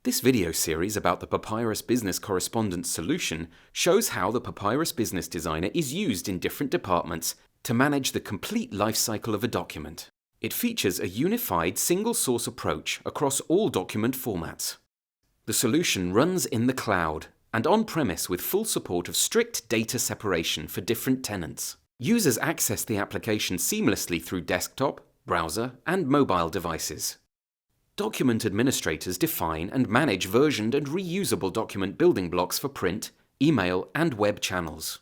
This video series about the Papyrus Business Correspondence solution shows how the Papyrus Business Designer is used in different departments to manage the complete lifecycle of a document. It features a unified single-source approach across all document formats. The solution runs in the cloud and on-premise with full support of strict data separation for different tenants. Users access the application seamlessly through desktop, browser, and mobile devices. Document administrators define and manage versioned and reusable document building blocks for print, email, and web channels,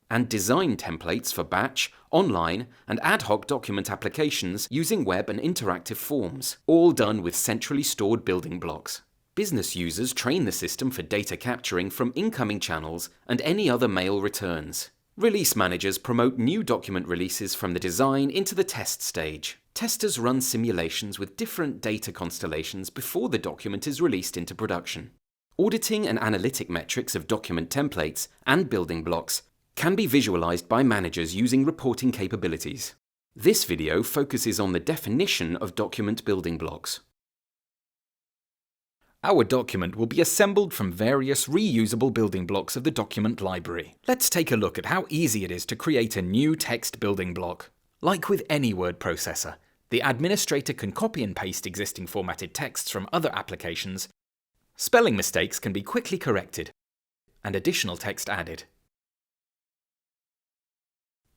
and design templates for batch, online, and ad hoc document applications using web and interactive forms, all done with centrally stored building blocks. Business users train the system for data capturing from incoming channels and any other mail returns. Release managers promote new document releases from the design into the test stage. Testers run simulations with different data constellations before the document is released into production. Auditing and analytic metrics of document templates and building blocks can be visualized by managers using reporting capabilities. This video focuses on the definition of document building blocks. Our document will be assembled from various reusable building blocks of the document library. Let's take a look at how easy it is to create a new text building block. Like with any word processor, the administrator can copy and paste existing formatted texts from other applications. Spelling mistakes can be quickly corrected, and additional text added.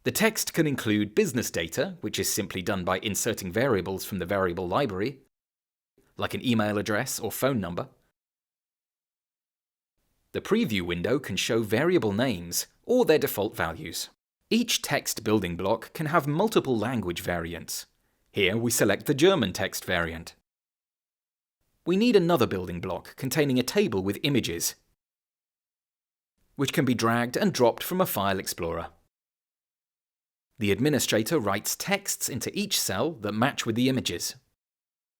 The text can include business data, which is simply done by inserting variables from the variable library, like an email address or phone number. The preview window can show variable names or their default values. Each text building block can have multiple language variants. Here we select the German text variant. We need another building block containing a table with images, which can be dragged and dropped from a file explorer. The administrator writes texts into each cell that match with the images.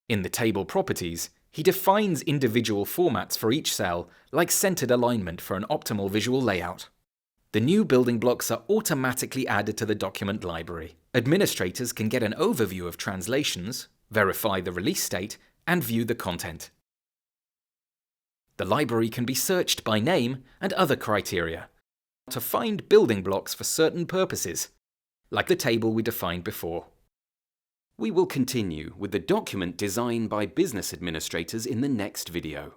In the table properties, he defines individual formats for each cell, like centered alignment for an optimal visual layout. The new building blocks are automatically added to the document library. Administrators can get an overview of translations, verify the release state, and view the content. The library can be searched by name and other criteria to find building blocks for certain purposes, like the table we defined before. We will continue with the document design by business administrators in the next video.